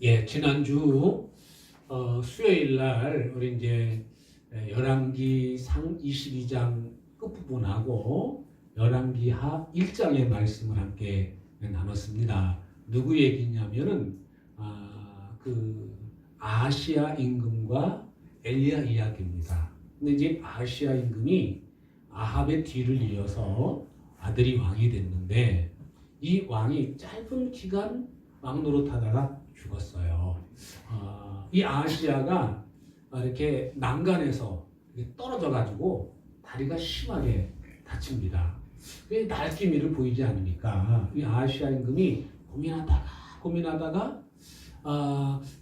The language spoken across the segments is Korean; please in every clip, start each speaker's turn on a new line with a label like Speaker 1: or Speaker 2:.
Speaker 1: 예, 지난주 수요일 날 우리 이제 열왕기 상 22장 끝부분하고 열왕기 하 1장의 말씀을 함께 나눴습니다. 누구 얘기냐면은 그 아하시야 임금과 엘리야 이야기입니다. 근데 이제 아하시야 임금이 아합의 뒤를 이어서 아들이 왕이 됐는데 이 왕이 짧은 기간 왕 노릇하다가 죽었어요. 이 아하시야가 이렇게 난간에서 떨어져 가지고 다리가 심하게 다칩니다. 날개미를 보이지 않으니까 이 아하시야 임금이 고민하다가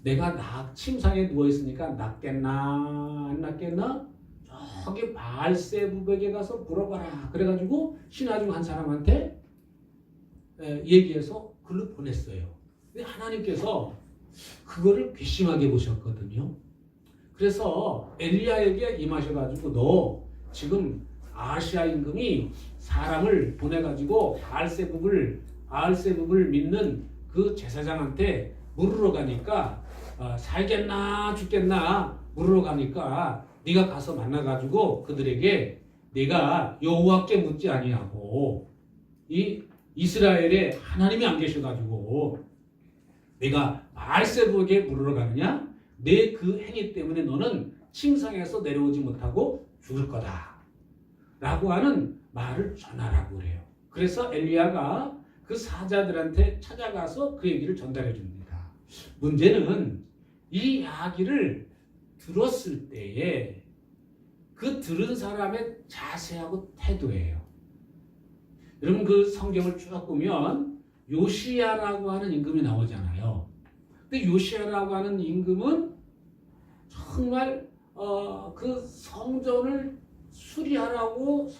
Speaker 1: 내가 침상에 누워 있으니까 낫겠나 안 낫겠나 저기 바알세부백에 가서 물어봐라. 그래가지고 신하 중 한 사람한테 얘기해서 글로 보냈어요. 근데 하나님께서 그거를 괘씸하게 보셨거든요. 그래서 엘리야에게 임하셔가지고 너 지금 아하시야 임금이 사람을 보내가지고 바알세북을 믿는 그 제사장한테 물으러 가니까 살겠나 죽겠나 물으러 가니까 네가 가서 만나가지고 그들에게 네가 여호와께 묻지 아니하고 이 이스라엘에 하나님이 안 계셔가지고 내가 바알세북에게 물으러 가느냐? 내 그 행위 때문에 너는 침상에서 내려오지 못하고 죽을 거다 라고 하는 말을 전하라고 그래요. 그래서 엘리야가 그 사자들한테 찾아가서 그 얘기를 전달해 줍니다. 문제는 이 이야기를 들었을 때에 그 들은 사람의 자세하고 태도예요. 여러분 그 성경을 쭉 보면 요시야라고 하는 임금이 나오잖아요. 근데 요시야라고 하는 임금은 정말 그 성전을 수리하라고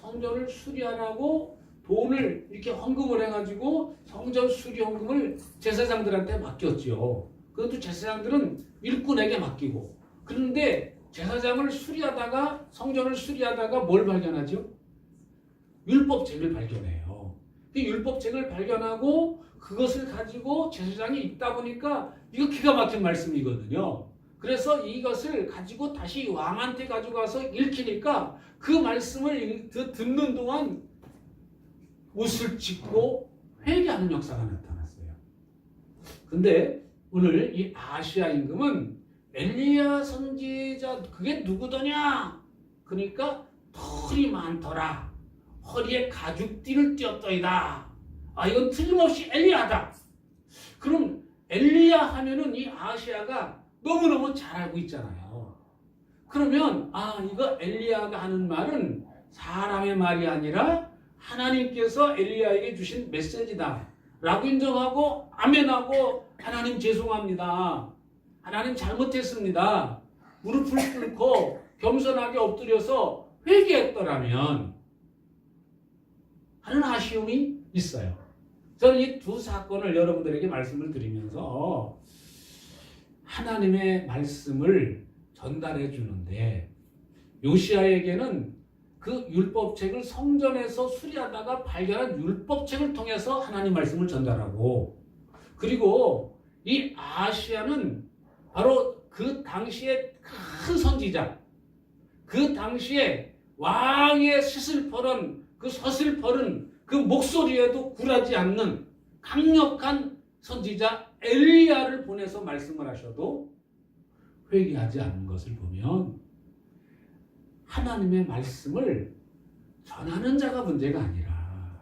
Speaker 1: 돈을 이렇게 헌금을 해가지고 성전 수리 헌금을 제사장들한테 맡겼죠. 그것도 제사장들은 일꾼에게 맡기고. 그런데 제사장을 성전을 수리하다가 뭘 발견하죠? 율법책을 발견해요. 그 율법책을 발견하고 그것을 가지고 제사장이 읽다 보니까 이거 기가 막힌 말씀이거든요. 그래서 이것을 가지고 다시 왕한테 가져가서 읽히니까 그 말씀을 듣는 동안 옷을 찢고 회개하는 역사가 나타났어요. 근데 오늘 이 아하시야 임금은 엘리야 선지자 그게 누구더냐? 그러니까 털이 많더라. 허리에 가죽띠를 띄었더이다. 이건 틀림없이 엘리야다. 그럼 엘리야 하면은 이 아하시야가 너무너무 잘 알고 있잖아요. 그러면 이거 엘리야가 하는 말은 사람의 말이 아니라 하나님께서 엘리야에게 주신 메시지다 라고 인정하고 아멘하고 하나님 죄송합니다. 하나님 잘못했습니다. 무릎을 꿇고 겸손하게 엎드려서 회개했더라면 하는 아쉬움이 있어요. 저는 이 두 사건을 여러분들에게 말씀을 드리면서 하나님의 말씀을 전달해 주는데 요시야에게는 그 율법책을 성전에서 수리하다가 발견한 율법책을 통해서 하나님 말씀을 전달하고 그리고 이 아하시야는 바로 그 당시의 큰 선지자 그 당시에 왕의 서슬퍼런 그 목소리에도 굴하지 않는 강력한 선지자 엘리야를 보내서 말씀을 하셔도 회개하지 않는 것을 보면 하나님의 말씀을 전하는 자가 문제가 아니라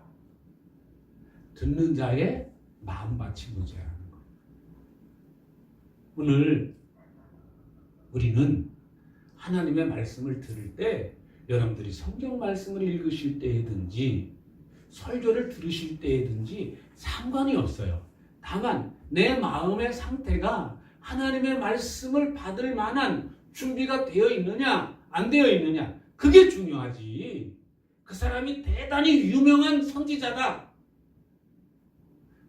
Speaker 1: 듣는 자의 마음밭이 문제라는 거예요. 오늘 우리는 하나님의 말씀을 들을 때 여러분들이 성경 말씀을 읽으실 때든지 설교를 들으실 때든지 상관이 없어요. 다만 내 마음의 상태가 하나님의 말씀을 받을 만한 준비가 되어 있느냐 안 되어 있느냐 그게 중요하지. 그 사람이 대단히 유명한 선지자다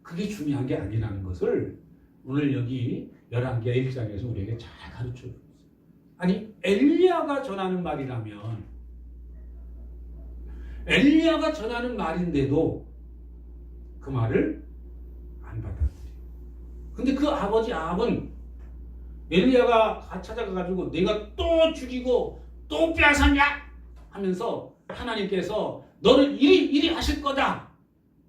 Speaker 1: 그게 중요한 게 아니라는 것을 오늘 여기 열왕기하 1장에서 우리에게 잘 가르쳐 줍니다. 아니 엘리야가 전하는 말인데도 그 말을 안 받아들여요. 근데 그 아버지 아합은 엘리야가 찾아가가지고 내가 또 죽이고 또 빼앗았냐 하면서 하나님께서 너는 이리 하실 거다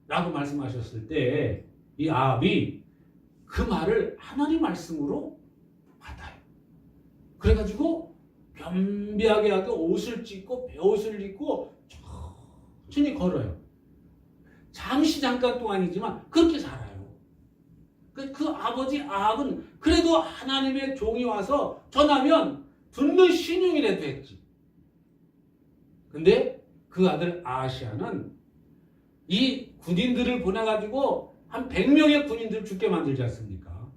Speaker 1: 라고 말씀하셨을 때 이 아합이 그 말을 하나님 말씀으로 받아요. 그래가지고 겸비하게 하고 옷을 찢고 베옷을 입고 천천히 걸어요. 잠깐 동안이지만 그렇게 살아요. 그 아버지 아합은 그래도 하나님의 종이 와서 전하면 듣는 신용이라도 했지. 근데 그 아들 아하시아는 이 군인들을 보내가지고 한 100명의 군인들 죽게 만들지 않습니까?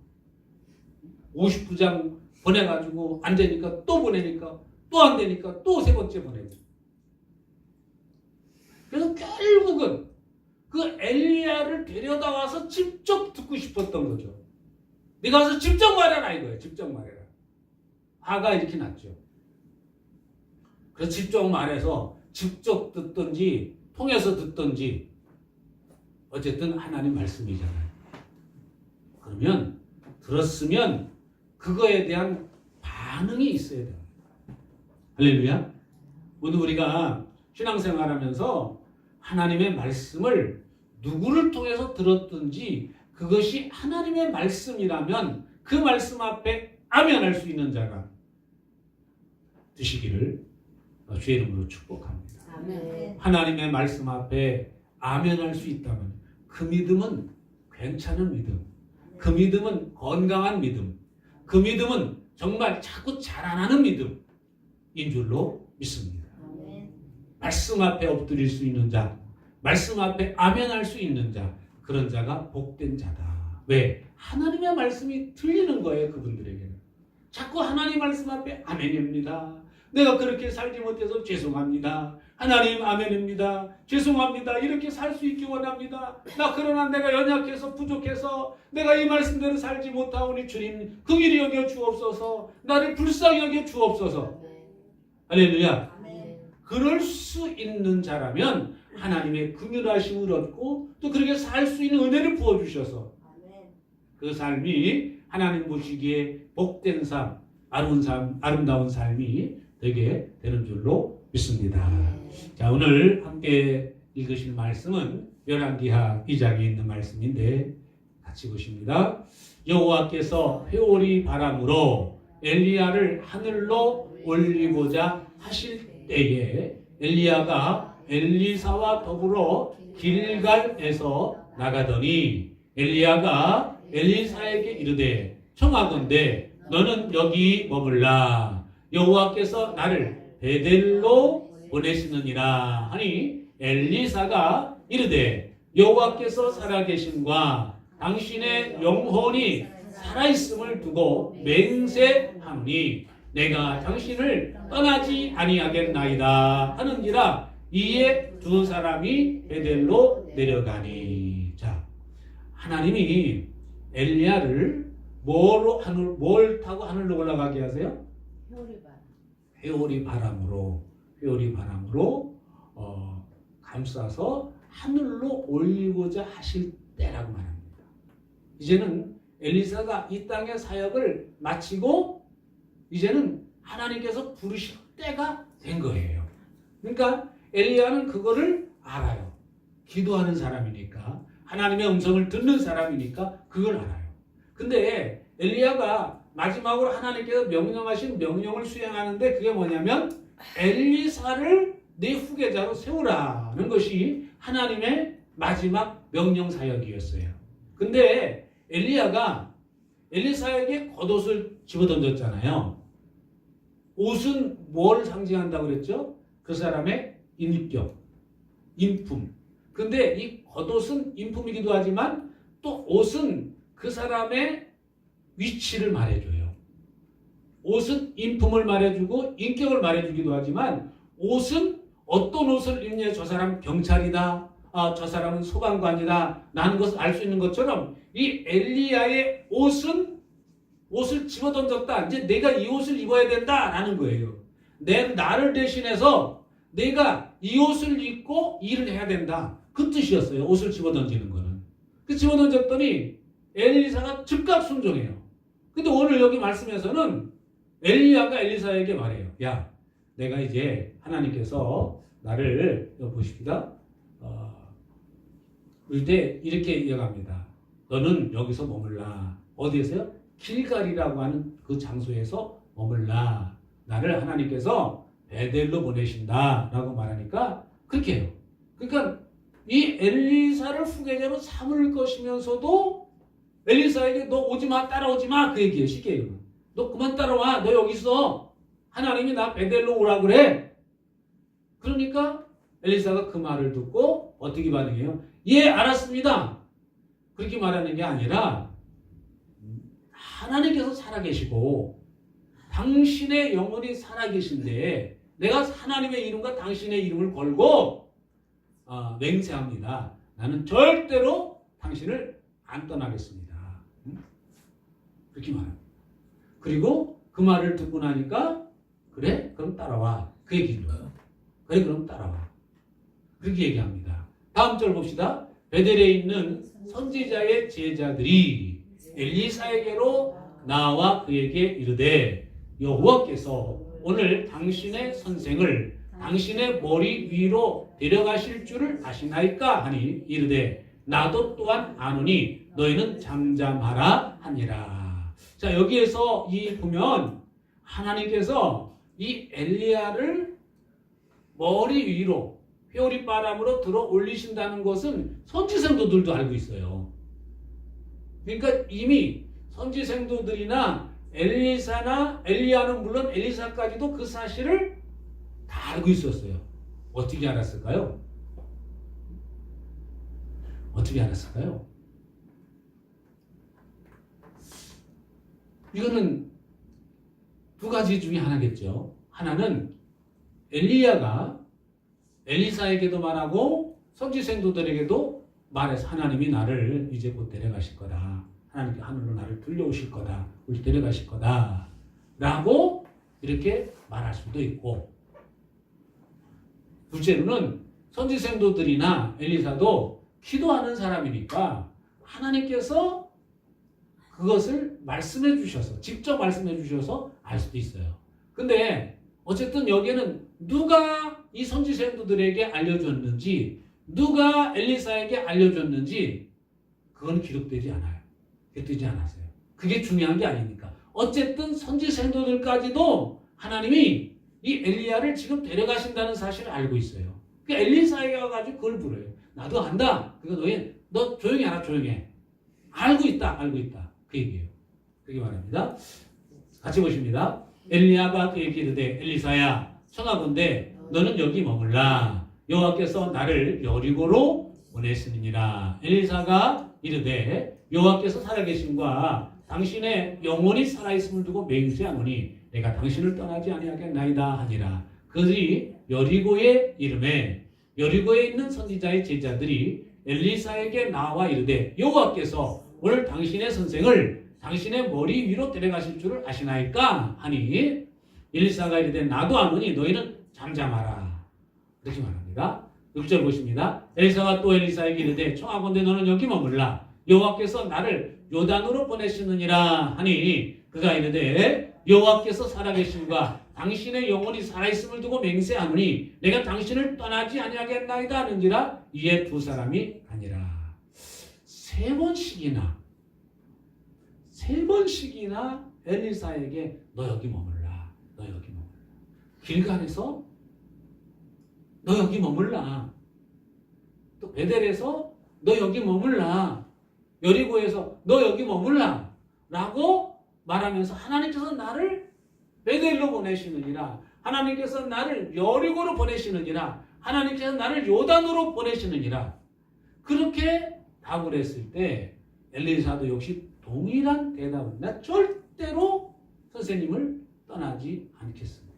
Speaker 1: 50부장 보내가지고 안 되니까 또 보내니까 또 안 되니까 또 세 번째 보내고. 그래서 결국은 그 엘리야를 데려다 와서 직접 듣고 싶었던 거죠. 네가 와서 직접 말해라 이거예요. 직접 말해라. 화가 이렇게 났죠. 그래서 직접 말해서 직접 듣든지 통해서 듣든지 어쨌든 하나님 말씀이잖아요. 그러면 들었으면 그거에 대한 반응이 있어야 돼요. 할렐루야. 오늘 우리가 신앙생활하면서 하나님의 말씀을 누구를 통해서 들었든지 그것이 하나님의 말씀이라면 그 말씀 앞에 아멘할 수 있는 자가 되시기를 주의 이름으로 축복합니다.
Speaker 2: 아멘.
Speaker 1: 하나님의 말씀 앞에 아멘할 수 있다면 그 믿음은 괜찮은 믿음, 그 믿음은 건강한 믿음, 그 믿음은 정말 자꾸 자라나는 믿음인 줄로 믿습니다.
Speaker 2: 아멘.
Speaker 1: 말씀 앞에 엎드릴 수 있는 자, 말씀 앞에 아멘할 수 있는 자, 그런 자가 복된 자다. 왜? 하나님의 말씀이 들리는 거예요. 그분들에게는. 자꾸 하나님 말씀 앞에 아멘입니다. 내가 그렇게 살지 못해서 죄송합니다. 하나님 아멘입니다. 죄송합니다. 이렇게 살 수 있기 원합니다. 그러나 내가 연약해서 부족해서 내가 이 말씀대로 살지 못하오니 주님 긍휼히 여겨 주옵소서. 나를 불쌍히 여겨 주옵소서. 할렐루야.
Speaker 2: 아멘.
Speaker 1: 그럴 수 있는 자라면 하나님의 긍휼하심을 얻고 또 그렇게 살 수 있는 은혜를 부어주셔서 그 삶이 하나님 보시기에 복된 삶, 아름다운 삶이 되게 되는 줄로 믿습니다. 자, 오늘 함께 읽으실 말씀은 열왕기하 2장에 있는 말씀인데 같이 보십니다. 여호와께서 회오리 바람으로 엘리야를 하늘로 올리고자 하실 때에 엘리야가 엘리사와 더불어 길갈에서 나가더니 엘리야가 엘리사에게 이르되 청하건대 너는 여기 머물라. 여호와께서 나를 베델로 보내시느니라 하니 엘리사가 이르되 여호와께서 살아계심과 당신의 영혼이 살아있음을 두고 맹세하노니 내가 당신을 떠나지 아니하겠나이다 하는지라. 이에 두 사람이 베델로 내려가니. 자, 하나님이 엘리야를 뭘 타고 하늘로 올라가게 하세요? 회오리 바람으로 감싸서 하늘로 올리고자 하실 때라고 말합니다. 이제는 엘리사가 이 땅의 사역을 마치고 이제는 하나님께서 부르실 때가 된 거예요. 그러니까 엘리야는 그거를 알아요. 기도하는 사람이니까, 하나님의 음성을 듣는 사람이니까 그걸 알아요. 근데 엘리야가 마지막으로 하나님께서 명령하신 명령을 수행하는데 그게 뭐냐면 엘리사를 내 후계자로 세우라는 것이 하나님의 마지막 명령 사역이었어요. 근데 엘리야가 엘리사에게 겉옷을 집어던졌잖아요. 옷은 뭘 상징한다고 그랬죠? 그 사람의 인격, 인품. 근데 이 겉옷은 인품이기도 하지만 또 옷은 그 사람의 위치를 말해줘요. 옷은 인품을 말해주고 인격을 말해주기도 하지만 옷은 어떤 옷을 입냐, 저 사람 경찰이다, 저 사람은 소방관이다 라는 것을 알 수 있는 것처럼 이 엘리야의 옷을 집어던졌다. 이제 내가 이 옷을 입어야 된다라는 거예요. 나를 대신해서 내가 이 옷을 입고 일을 해야 된다. 그 뜻이었어요. 옷을 집어던지는 거는. 그 집어던졌더니 엘리사가 즉각 순종해요. 근데 오늘 여기 말씀에서는 엘리야가 엘리사에게 말해요. 야, 내가 이제 하나님께서 나를 보십니다. 이때 이렇게 이어갑니다. 너는 여기서 머물라. 어디에서요? 길갈이라고 하는 그 장소에서 머물라. 나를 하나님께서 베델로 보내신다 라고 말하니까 그렇게 해요. 그러니까 이 엘리사를 후계자로 삼을 것이면서도 엘리사에게 너 오지마, 따라오지마 그 얘기예요. 쉽게 얘기하면 너 그만 따라와. 너 여기 있어. 하나님이 나 베델로 오라 그래. 그러니까 엘리사가 그 말을 듣고 어떻게 반응해요? 예, 알았습니다. 그렇게 말하는 게 아니라 하나님께서 살아계시고 당신의 영혼이 살아계신데 내가 하나님의 이름과 당신의 이름을 걸고 맹세합니다. 나는 절대로 당신을 안 떠나겠습니다. 그렇게 말합니다. 그리고 그 말을 듣고 나니까 그래? 그럼 따라와. 그 얘기를 해요. 그래, 그럼 따라와. 그렇게 얘기합니다. 다음 절 봅시다. 베델에 있는 선지자의 제자들이 엘리사에게로 나와 그에게 이르되 여호와께서 오늘 당신의 선생을 당신의 머리 위로 데려가실 줄을 아시나이까 하니 이르되 나도 또한 아노니 너희는 잠잠하라 하니라. 자, 여기에서 이 보면 하나님께서 이 엘리야를 머리 위로 회오리 바람으로 들어 올리신다는 것은 선지생도들도 알고 있어요. 그러니까 이미 선지생도들이나 엘리사나 엘리야는 물론 엘리사까지도 그 사실을 다 알고 있었어요. 어떻게 알았을까요? 어떻게 알았을까요? 이거는 두 가지 중에 하나겠죠. 하나는 엘리야가 엘리사에게도 말하고 선지생도들에게도 말해서 하나님이 나를 이제 곧 데려가실 거다. 하나님께 하늘로 나를 불려오실 거다. 우리 데려가실 거다. 라고 이렇게 말할 수도 있고, 둘째로는 선지생도들이나 엘리사도 기도하는 사람이니까 하나님께서 그것을 말씀해 주셔서 직접 말씀해 주셔서 알 수도 있어요. 근데 어쨌든 여기에는 누가 이 선지생도들에게 알려줬는지 누가 엘리사에게 알려줬는지 그건 기록되지 않아요. 기록되지 않았어요. 그게 중요한 게 아니니까. 어쨌든 선지생도들까지도 하나님이 이 엘리야를 지금 데려가신다는 사실을 알고 있어요. 그 엘리사에게 와가지고 그걸 물어요. 나도 안다. 그거 너 조용히 하라. 조용해. 알고 있다. 알고 있다. 그 얘기예요. 그게 말합니다. 같이 보십니다. 엘리야가 그에게 이르되 엘리사야 청하건대 너는 여기 머물라. 여호와께서 나를 여리고로 보내시니라. 엘리사가 이르되 여호와께서 살아계심과 당신의 영혼이 살아있음을 두고 맹세하노니 내가 당신을 떠나지 아니하겠나이다 하니라. 그들이 여리고의 이름에 여리고에 있는 선지자의 제자들이 엘리사에게 나와 이르되 여호와께서 오늘 당신의 선생을 당신의 머리 위로 데려가실 줄을 아시나이까 하니 엘리사가 이르되 나도 아노니 너희는 잠잠하라. 이렇게 말합니다. 6절 보십니다. 엘리사가 또 엘리사에게 이르되 청하건대 너는 여기 머물라. 여호와께서 나를 요단으로 보내시느니라 하니 그가 이르되 여호와께서 살아계심과 당신의 영혼이 살아있음을 두고 맹세하노니 내가 당신을 떠나지 아니하겠나이다 하는지라. 이에 두 사람이 아니라. 세 번씩이나 엘리사에게 너 여기 머물라. 너 여기 머물라. 길갈에서 너 여기 머물라. 또 베델에서 너 여기 머물라. 여리고에서 너 여기 머물라. 라고 말하면서 하나님께서 나를 베델로 보내시느니라. 하나님께서 나를 여리고로 보내시느니라. 하나님께서 나를 요단으로 보내시느니라. 그렇게 답을 했을 때 엘리사도 역시 동일한 대답을 나 절대로 선생님을 떠나지 않겠습니다.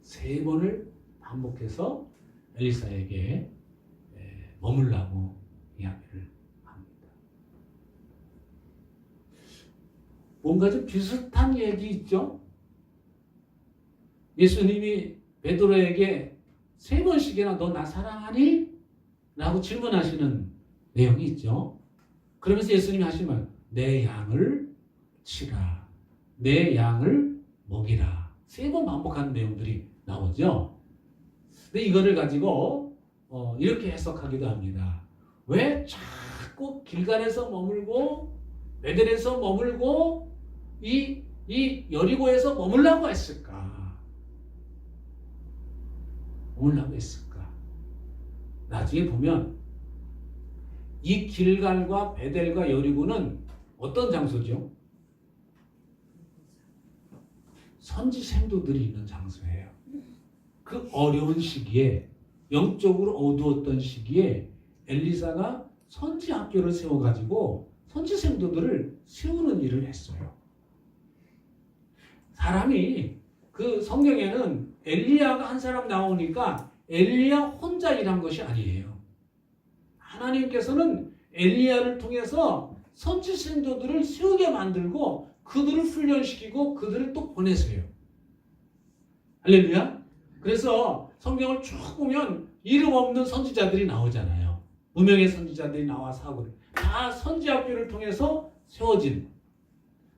Speaker 1: 세 번을 반복해서 엘리사에게 머물라고 이야기를 합니다. 뭔가 좀 비슷한 얘기 있죠? 예수님이 베드로에게 세 번씩이나 너 나 사랑하니? 라고 질문하시는 내용이 있죠. 그러면서 예수님이 하신 말, 내 양을 치라. 내 양을 먹이라. 3번 반복하는 내용들이 나오죠. 근데 이거를 가지고 이렇게 해석하기도 합니다. 왜 자꾸 길갈에서 머물고 베델에서 머물고 이 여리고에서 머물라고 했을까? 머물라고 했을까? 나중에 보면 이 길갈과 베델과 여리고는 어떤 장소죠? 선지 생도들이 있는 장소예요. 그 어려운 시기에, 영적으로 어두웠던 시기에 엘리사가 선지 학교를 세워가지고 선지 생도들을 세우는 일을 했어요. 사람이 그 성경에는 엘리야가 한 사람 나오니까 엘리야 혼자 일한 것이 아니에요. 하나님께서는 엘리야를 통해서 선지 생도들을 세우게 만들고 그들을 훈련시키고 그들을 또 보내세요. 할렐루야. 그래서 성경을 쭉 보면 이름 없는 선지자들이 나오잖아요. 무명의 선지자들이 나와서 하고 다 선지 학교를 통해서 세워진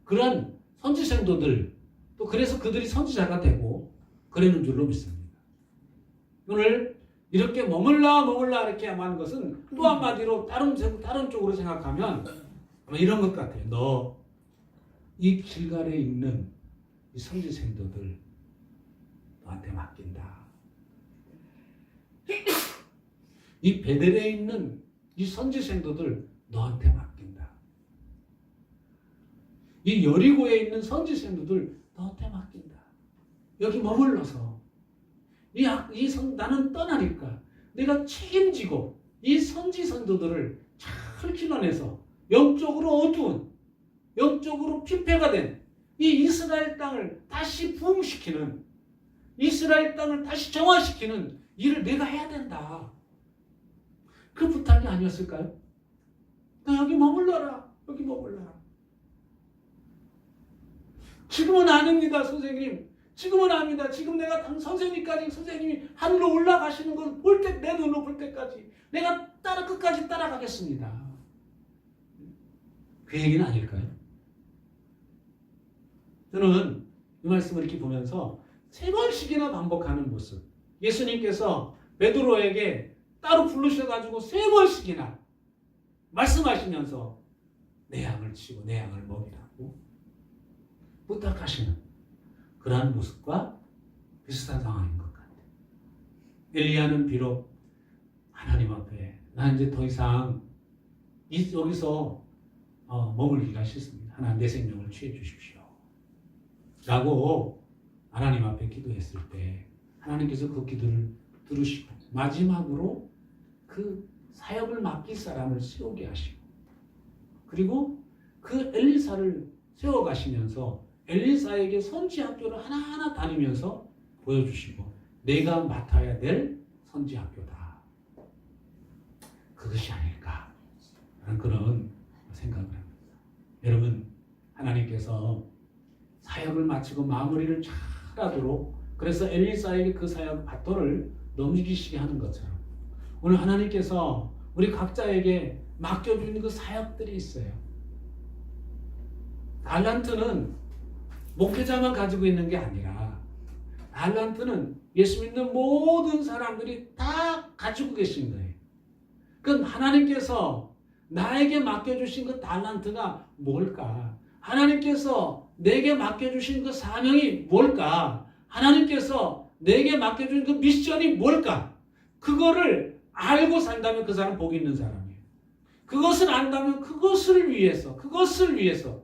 Speaker 1: 그런 선지 생도들, 또 그래서 그들이 선지자가 되고 그러는 줄로 믿습니다. 오늘 이렇게 머물라 이렇게 하는 것은 또 한마디로 다른 쪽으로 생각하면 아마 이런 것 같아요. 너 이 길갈에 있는 이 선지 생도들 너한테 맡긴다. 이 베델에 있는 이 선지 생도들 너한테 맡긴다. 이 여리고에 있는 선지 생도들 너한테 맡긴다. 여기 머물러서 나는 떠나니까 내가 책임지고 이 선지 선도들을 잘 길러내서 영적으로 어두운, 영적으로 피폐가 된 이 이스라엘 땅을 다시 부흥시키는, 이스라엘 땅을 다시 정화시키는 일을 내가 해야 된다. 그 부탁이 아니었을까요? 나 여기 머물러라. 여기 머물러라. 지금은 아닙니다, 선생님. 지금은 압니다. 지금 내가 선생님이 하늘로 올라가시는 걸 볼 때, 내 눈으로 볼 때까지 내가 끝까지 따라가겠습니다. 그 얘기는 아닐까요? 저는 이 말씀을 이렇게 보면서 3번씩이나 반복하는 모습. 예수님께서 베드로에게 따로 부르셔가지고 3번씩이나 말씀하시면서 내 양을 치고 내 양을 먹이라고 부탁하시는 그러한 모습과 비슷한 상황인 것 같아요. 엘리야는 비록 하나님 앞에 나 이제 더 이상 여기서 머물기가 싫습니다. 하나님 내 생명을 취해 주십시오. 라고 하나님 앞에 기도했을 때 하나님께서 그 기도를 들으시고 마지막으로 그 사역을 맡길 사람을 세우게 하시고 그리고 그 엘리사를 세워가시면서 엘리사에게 선지 학교를 하나하나 다니면서 보여주시고 내가 맡아야 될 선지 학교다. 그것이 아닐까 라는 그런 생각을 합니다. 여러분, 하나님께서 사역을 마치고 마무리를 잘 하도록 그래서 엘리사에게 그 사역 바톤을 넘기시게 하는 것처럼 오늘 하나님께서 우리 각자에게 맡겨주는 그 사역들이 있어요. 달란트는 목회자만 가지고 있는 게 아니라 달란트는 예수 믿는 모든 사람들이 다 가지고 계신 거예요. 그건 하나님께서 나에게 맡겨주신 그 달란트가 뭘까? 하나님께서 내게 맡겨주신 그 사명이 뭘까? 하나님께서 내게 맡겨주신 그 미션이 뭘까? 그거를 알고 산다면 그 사람 복 있는 사람이에요. 그것을 안다면 그것을 위해서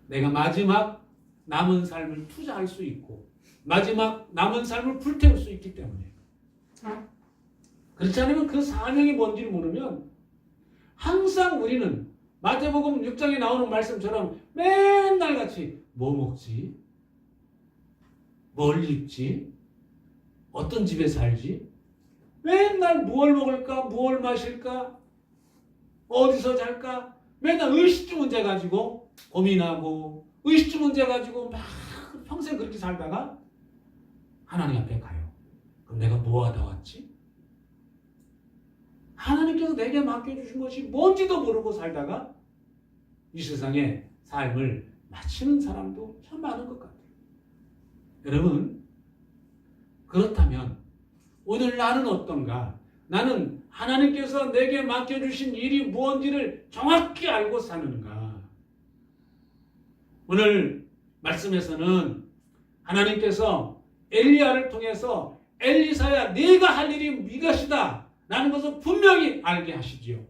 Speaker 1: 내가 마지막 남은 삶을 투자할 수 있고 마지막 남은 삶을 불태울 수 있기 때문에 그렇지 않으면 그 사명이 뭔지를 모르면 항상 우리는 마태복음 6장에 나오는 말씀처럼 맨날 같이 뭐 먹지? 뭘 입지? 어떤 집에 살지? 맨날 무얼 먹을까? 무얼 마실까? 어디서 잘까? 맨날 의식주 문제 가지고 고민하고 의식주 문제 가지고 막 평생 그렇게 살다가 하나님 앞에 가요. 그럼 내가 뭐 하다 왔지? 하나님께서 내게 맡겨주신 것이 뭔지도 모르고 살다가 이 세상에 삶을 마치는 사람도 참 많은 것 같아요. 여러분, 그렇다면 오늘 나는 어떤가? 나는 하나님께서 내게 맡겨주신 일이 무엇인지를 정확히 알고 사는가? 오늘 말씀에서는 하나님께서 엘리야를 통해서 엘리사야, 네가 할 일이 이것이다 라는 것을 분명히 알게 하시지요.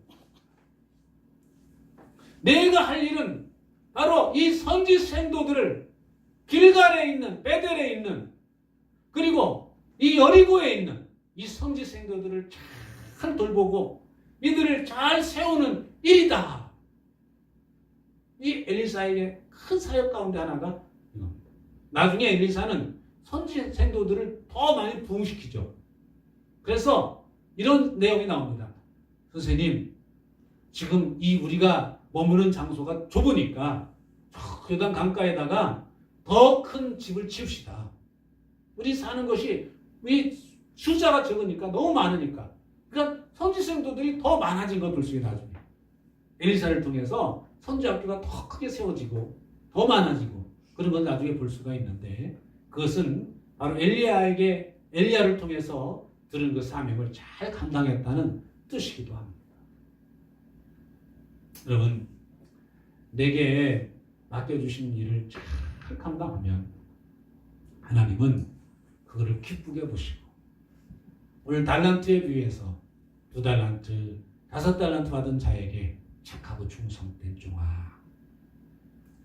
Speaker 1: 내가 할 일은 바로 이 선지 생도들을 길갈에 있는, 베델에 있는, 그리고 이 여리고에 있는 이 선지 생도들을 잘 돌보고 이들을 잘 세우는 일이다. 이 엘리사에게 큰 사역 가운데 하나가 이겁니다. 나중에 엘리사는 선지 생도들을 더 많이 부흥시키죠. 그래서 이런 내용이 나옵니다. 선생님, 지금 이 우리가 머무는 장소가 좁으니까 요단 강가에다가 더 큰 집을 지읍시다. 우리 사는 것이 이 숫자가 적으니까 너무 많으니까. 그러니까 선지 생도들이 더 많아진 걸 볼 수 있어요. 나중에 엘리사를 통해서 선지 학교가 더 크게 세워지고 더 많아지고 그런 건 나중에 볼 수가 있는데, 그것은 바로 엘리야를 통해서 들은 그 사명을 잘 감당했다는 뜻이기도 합니다. 여러분, 내게 맡겨주신 일을 잘 감당하면 하나님은 그거를 기쁘게 보시고, 오늘 달란트에 비해서 2달란트, 5달란트 받은 자에게 착하고 충성된 종아,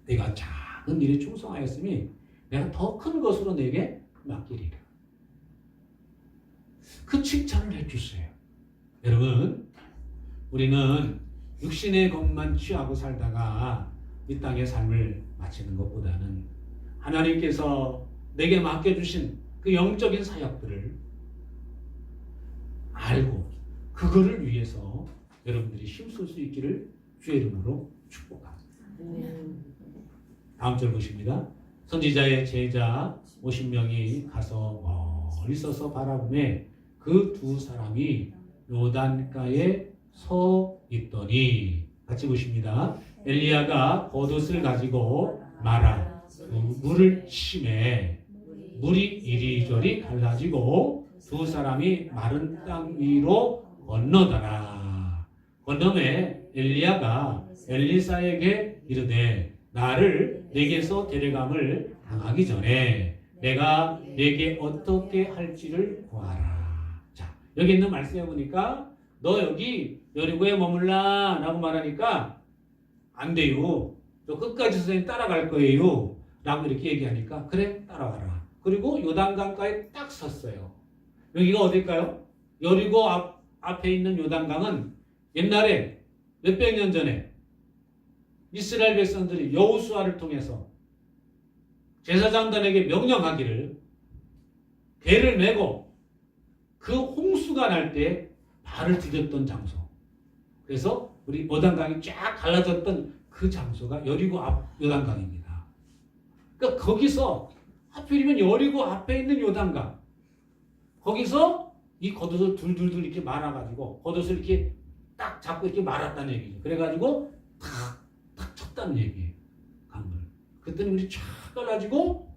Speaker 1: 내가 작은 일에 충성하였으니 내가 더 큰 것으로 내게 맡기리라. 그 칭찬을 해주세요. 여러분, 우리는 육신의 것만 취하고 살다가 이 땅의 삶을 마치는 것보다는 하나님께서 내게 맡겨주신 그 영적인 사역들을 알고 그거를 위해서 여러분들이 힘쓸 수 있기를 주의 이름으로 축복합니다. 다음 절 보십니다. 선지자의 제자 50명이 가서 멀리 서서 바라보매 그 두 사람이 요단가에 서 있더니, 같이 보십니다. 엘리야가 겉옷을 가지고 말아 물을 치매 물이 이리저리 갈라지고 두 사람이 마른 땅 위로 건너더라. 건너매 엘리야가 엘리사에게 이르되 나를 내게서 데려감을 당하기 전에 내가 내게 어떻게 할지를 구하라. 자, 여기 있는 말씀해 보니까 너 여기 여리고에 머물라 라고 말하니까 안 돼요. 저 끝까지 선생님 따라갈 거예요 라고 이렇게 얘기하니까 그래 따라와라. 그리고 요단강가에 딱 섰어요. 여기가 어딜까요? 여리고 앞에 있는 요단강은 옛날에 몇백 년 전에 이스라엘 백성들이 여호수아를 통해서 제사장단에게 명령하기를 배를 메고 그 홍수가 날 때 발을 디뎠던 장소. 그래서 우리 요단강이 쫙 갈라졌던 그 장소가 여리고 앞 요단강입니다. 그러니까 거기서 하필이면 여리고 앞에 있는 요단강, 거기서 이 겉옷을 둘둘둘 이렇게 말아가지고 겉옷을 이렇게 딱 잡고 이렇게 말았다는 얘기죠. 그래가지고 탁 쳤다는 얘기예요. 강을. 그때는 물이 쫙 갈라지고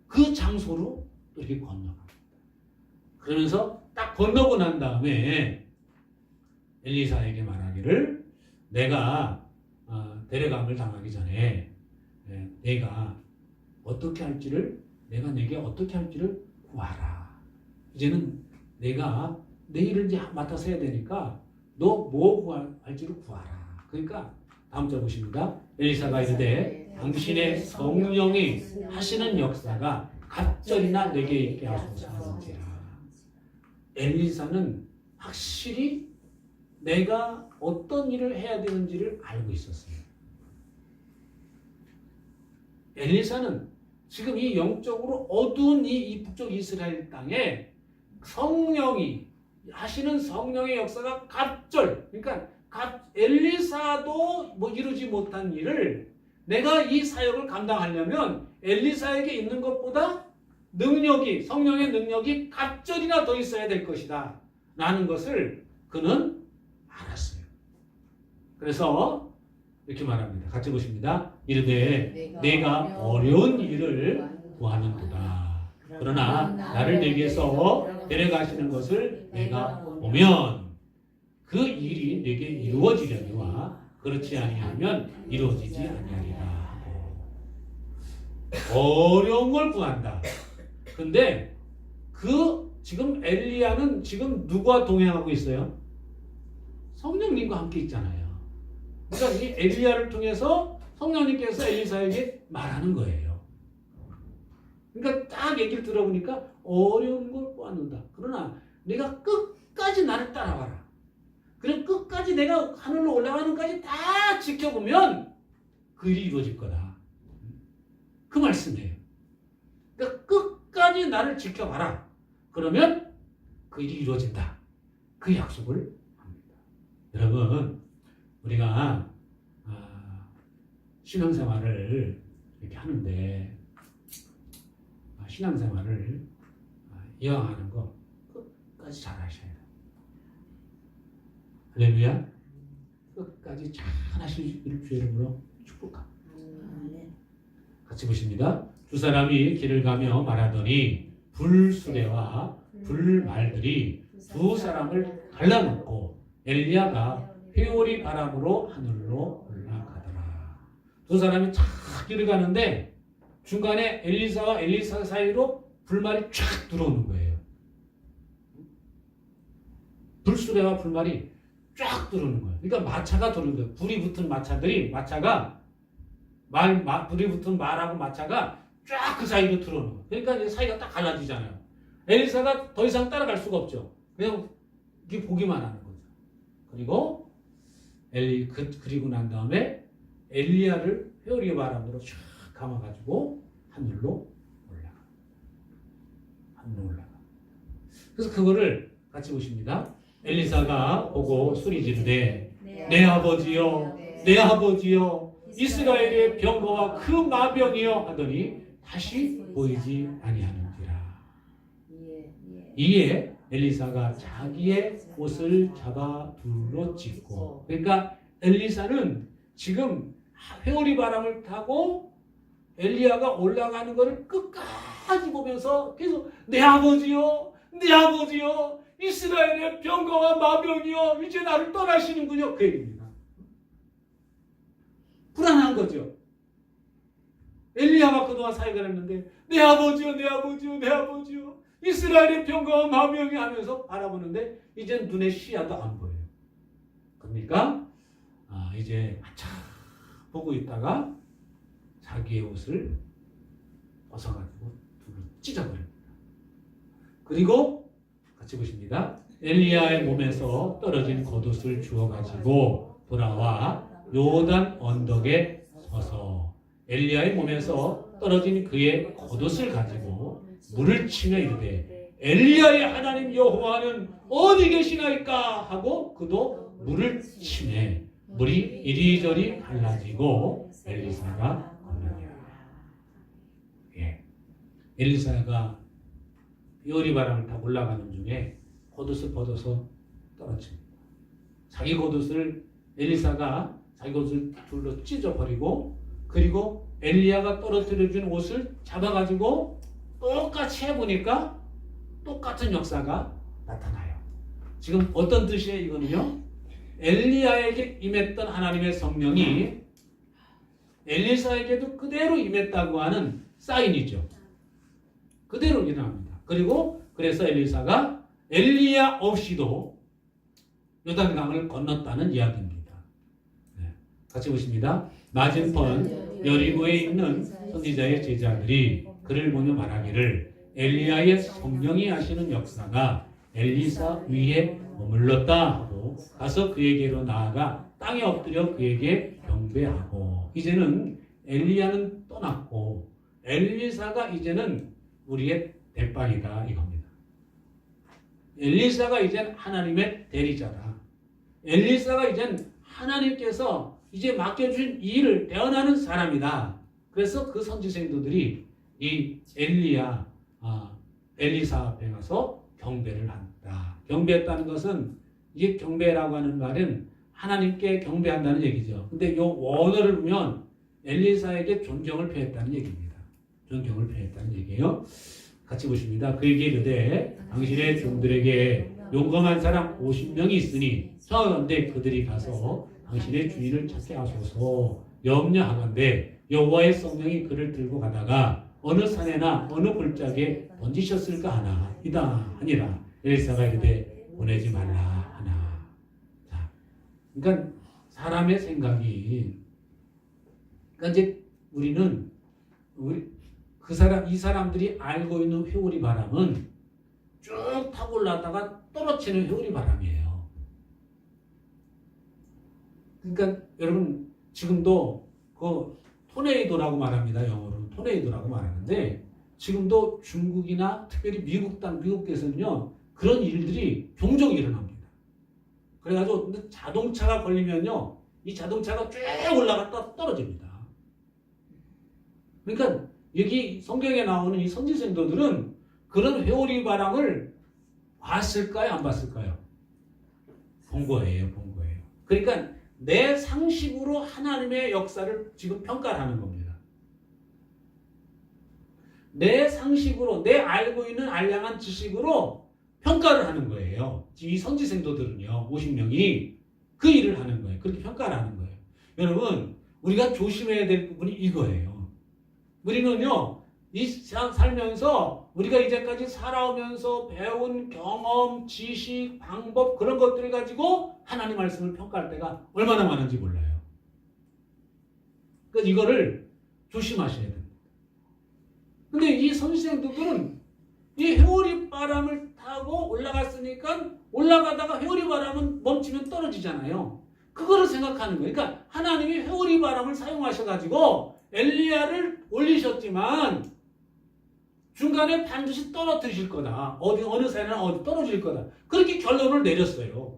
Speaker 1: 그 장소로 또 이렇게 건너갑니다. 그러면서 딱 건너고 난 다음에 엘리사에게 말하기를 내가 데려감을 당하기 전에 내가 내게 어떻게 할지를 구하라. 이제는 내가 내 일을 이제 맡아서 해야 되니까 너 뭐 구할지를 구하라. 그러니까 다음 절 보십니다. 엘리사가 이르되 당신의 성령이 하시는 역사가 갑절이나 내게 있게 하소서하는지라. 엘리사는 확실히 내가 어떤 일을 해야 되는지를 알고 있었어요. 엘리사는 지금 이 영적으로 어두운 이 북쪽 이스라엘 땅에 성령이 하시는 성령의 역사가 갑절, 그러니까 엘리사도 이루지 못한 일을 내가 이 사역을 감당하려면 엘리사에게 있는 것보다 성령의 능력이 갑절이나 더 있어야 될 것이다 라는 것을 그는 알았어요. 그래서 이렇게 말합니다. 같이 보십니다. 이르되 내가 어려운 일을 구하는도다. 그러나 나를 내게서 데려가시는 것을 내가 보면 그 일이 내게 이루어지려니와 그렇지 아니하면 이루어지지 아니하리라 하고 어려운 걸 구한다. 근데 지금 엘리야는 지금 누구와 동행하고 있어요? 성령님과 함께 있잖아요. 그러니까 이 엘리야를 통해서 성령님께서 엘리사에게 말하는 거예요. 그러니까 딱 얘기를 들어보니까 어려운 걸 구한다. 그러나 내가 끝까지 나를 따라와라. 그래 끝까지 내가 하늘로 올라가는 까지 다 지켜보면 그 일이 이루어질 거다. 그 말씀이에요. 그러니까 끝까지 나를 지켜봐라. 그러면 그 일이 이루어진다. 그 약속을 합니다. 여러분, 우리가 신앙생활을 이렇게 하는데 신앙생활을 이어가는 거 끝까지 잘 하셔야 돼요. 할렐루야. 끝까지 잘 하시기를 주의 이름으로 축복합니다. 같이 보십니다. 두 사람이 길을 가며 말하더니 불수레와 불말들이 두 사람을 갈라놓고 엘리야가 회오리 바람으로 하늘로 올라가더라. 두 사람이 쫙 길을 가는데 중간에 엘리사와 엘리사 사이로 불말이 쫙 들어오는 거예요. 불수레와 불말이 쫙 들어오는 거예요. 그러니까 마차가 들어오는 거예요. 불이 붙은 마차가 불이 붙은 말하고 마차가 쫙 그 사이로 들어오는 거예요. 그러니까 이제 사이가 딱 갈라지잖아요. 엘리사가 더 이상 따라갈 수가 없죠. 그냥 이렇게 보기만 하는 거죠. 그리고 그리고 난 다음에 엘리야를 회오리 바람으로 쫙 감아가지고 하늘로 올라가. 그래서 그거를 같이 보십니다. 엘리사가 보고 소리 지르되 내 아버지여 내 아버지여 이스라엘의 병거와 그 마병이여 하더니 다시 보이지 아니하는지라. 이에 엘리사가 자기의 옷을 잡아 둘러 찢고, 그러니까 엘리사는 지금 회오리 바람을 타고 엘리야가 올라가는 것을 끝까지 보면서 계속 내 아버지요 내 아버지요 이스라엘의 병거와 마병이요 이제 나를 떠나시는군요. 그 얘기입니다. 불안한 거죠. 엘리야가 그동안 사역을 했는데 내 아버지요 내 아버지요 내 아버지요 이스라엘의 병거와 마병이 하면서 바라보는데 이제 눈에 시야도 안 보여요. 그러니까 이제 한참 보고 있다가 자기의 옷을 벗어가지고 둘로 찢어버립니다. 그리고 같이 보십니다. 엘리야의 몸에서 떨어진 겉옷을 주워가지고 돌아와 요단 언덕에 서서 엘리야의 몸에서 떨어진 그의 겉옷을 가지고 물을 치며 이르되 엘리야의 하나님 여호와는 어디 계시나이까 하고 그도 물을 치매 물이 이리저리 갈라지고 엘리사가 건너니라. 엘리사가 회오리 바람을 타고 올라가는 중에 겉옷을 벗어서 떨어집니다. 자기 겉옷을 엘리사가 자기 옷을 둘러 찢어버리고 그리고 엘리야가 떨어뜨려준 옷을 잡아가지고 똑같이 해보니까 똑같은 역사가 나타나요. 지금 어떤 뜻이에요? 이거는요. 엘리야에게 임했던 하나님의 성령이 엘리사에게도 그대로 임했다고 하는 사인이죠. 그대로 일어납니다. 그리고 그래서 엘리사가 엘리야 없이도 요단강을 건넜다는 이야기입니다. 같이 보십니다. 맞은편 여리고에 있는 선지자의 제자들이 그를 보며 말하기를 엘리야의 성령이 하시는 역사가 엘리사 위에 머물렀다 하고 가서 그에게로 나아가 땅에 엎드려 그에게 경배하고. 이제는 엘리야는 떠났고 엘리사가 이제는 우리의 대빵이다 이겁니다. 엘리사가 이젠 하나님의 대리자다. 엘리사가 이젠 하나님께서 이제 맡겨준 이 일을 대언하는 사람이다. 그래서 그 선지생도들이 이 엘리사 앞에 가서 경배를 한다. 경배했다는 것은 이게 경배라고 하는 말은 하나님께 경배한다는 얘기죠. 근데 이 원어를 보면 엘리사에게 존경을 표했다는 얘기입니다. 존경을 표했다는 얘기예요. 같이 보십니다. 그에게 이르되 당신의 종들에게 용감한 사람 50명이 있으니 청하건대 그들이 가서 당신의 주인을 찾게 하소서. 염려하건대 여호와의 성령이 그를 들고 가다가 어느 산에나 어느 골짜기에 던지셨을까 하나 이다 하니라. 엘리사가 이르되 보내지 말라 하나. 자, 그러니까 사람의 생각이, 그러니까 이제 우리는 이 사람들이 알고 있는 회오리 바람은 쭉 타고 올라다가 떨어지는 회오리 바람이에요. 그러니까 여러분 지금도 그 토네이도라고 말합니다. 영어로 토네이도라고 말하는데 지금도 중국이나 특별히 미국에서는요 그런 일들이 종종 일어납니다. 그래가지고 자동차가 걸리면요 이 자동차가 쭉 올라갔다 떨어집니다. 그러니까 여기 성경에 나오는 이 선지 성도들은 그런 회오리 바람을 봤을까요? 안 봤을까요? 본 거예요. 그러니까 내 상식으로 하나님의 역사를 지금 평가를 하는 겁니다. 내 상식으로, 내 알고 있는 알량한 지식으로 평가를 하는 거예요. 이 선지 성도들은요, 50명이 그 일을 하는 거예요. 그렇게 평가를 하는 거예요. 여러분, 우리가 조심해야 될 부분이 이거예요. 우리는요, 이 세상 살면서 우리가 이제까지 살아오면서 배운 경험, 지식, 방법 그런 것들을 가지고 하나님 말씀을 평가할 때가 얼마나 많은지 몰라요. 그러니까 이거를 조심하셔야 됩니다. 근데 이 선지생들은 이 회오리 바람을 타고 올라갔으니까 올라가다가 회오리 바람은 멈추면 떨어지잖아요. 그거를 생각하는 거예요. 그러니까 하나님이 회오리 바람을 사용하셔가지고 엘리야를 올리셨지만 중간에 반드시 떨어뜨리실 거다. 어느 산에는 어디 떨어질 거다. 그렇게 결론을 내렸어요.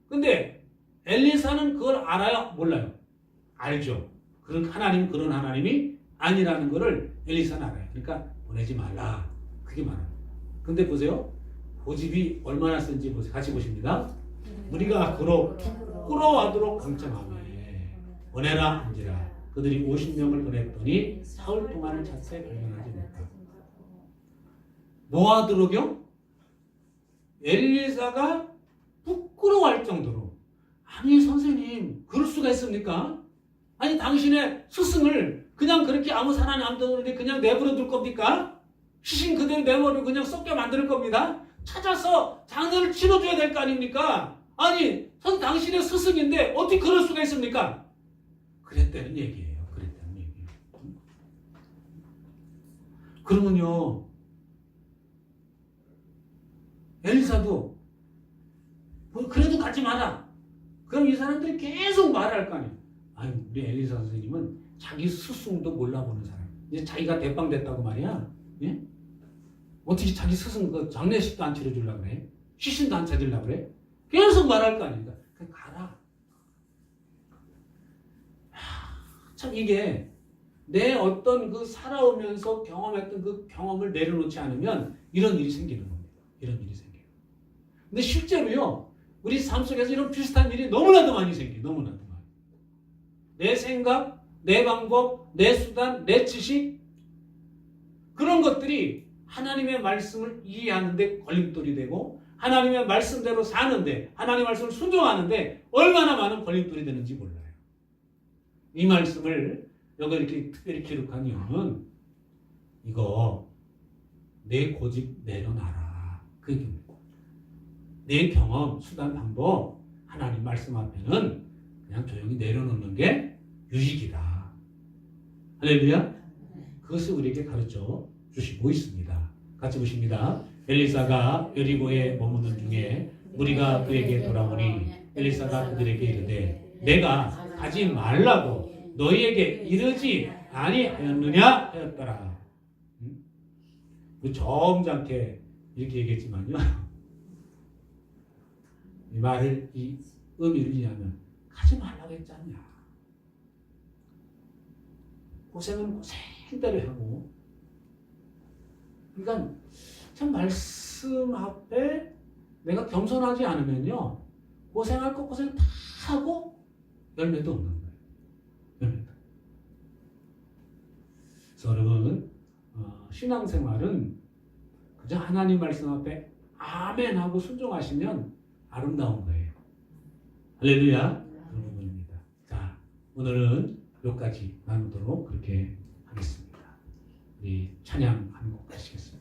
Speaker 1: 근데 엘리사는 그걸 알아요? 몰라요? 알죠. 하나님은 그런 하나님이 아니라는 거를 엘리사는 알아요. 그러니까 보내지 말라. 그게 말합니다. 근데 보세요. 고집이 얼마나 센지 보세요. 같이 보십니다. 우리가 그로 부끄러워하도록 강청하며 보내라 한지라. 그들이 50명을 보냈더니 사흘 동안을 자체 발견하지 못하고. 뭐 하도록요? 엘리사가 부끄러워할 정도로. 아니 선생님 그럴 수가 있습니까? 아니 당신의 스승을 그냥 그렇게 아무 사람이 안 되는데 그냥 내버려 둘 겁니까? 시신 그대로 내버려 그냥 썩게 만들 겁니다. 찾아서 장례를 치러줘야 될 거 아닙니까? 아니 당신의 스승인데 어떻게 그럴 수가 있습니까? 그랬다는 얘기예요. 그러면요 엘리사도 그래도 가지 마라. 그럼 이 사람들이 계속 말할 거 아니에요. 아니 우리 엘리사 선생님은 자기 스승도 몰라보는 사람. 이제 자기가 대빵됐다고 말이야. 예? 어떻게 자기 스승 그 장례식도 안 치러주려고 그래? 시신도 안 찾으려고 그래? 계속 말할 거 아닙니까? 그냥 가라. 참 이게 내 어떤 그 살아오면서 경험했던 그 경험을 내려놓지 않으면 이런 일이 생기는 겁니다. 이런 일이 생겨요. 근데 실제로요, 우리 삶 속에서 이런 비슷한 일이 너무나도 많이 생겨요. 너무나도 많이. 내 생각, 내 방법, 내 수단, 내 지식 그런 것들이 하나님의 말씀을 이해하는데 걸림돌이 되고 하나님의 말씀대로 사는데 하나님의 말씀을 순종하는데 얼마나 많은 걸림돌이 되는지 몰라요. 이 말씀을 여기 이렇게 특별히 기록한 이유는 이거 내 고집 내려놔라. 그 얘기입니다. 내 경험, 수단, 방법 하나님 말씀 앞에는 그냥 조용히 내려놓는 게 유익이다. 할렐루야. 그것을 우리에게 가르쳐 주시고 있습니다. 같이 보십니다. 엘리사가 여리고에 머무는 중에 무리가 그에게 돌아오니 엘리사가 그들에게 이르되 내가 가지 말라고 너희에게 이르지 아니하였느냐 하였더라. 점잖게 이렇게 얘기했지만요. 이 말을 이 의미를 이해하면 가지 말라고 했지 않냐. 고생은 고생대로 하고. 그러니까 참 말씀 앞에 내가 겸손하지 않으면요. 고생할 거 고생 다 하고 열매도 없는 거예요. 열매도. 그래서 여러분 신앙생활은 그저 하나님 말씀 앞에 아멘 하고 순종하시면 아름다운 거예요. 할렐루야. 그런 부분입니다. 자, 오늘은 여기까지 나누도록 그렇게 하겠습니다. 우리 찬양 한 곡 하시겠습니다.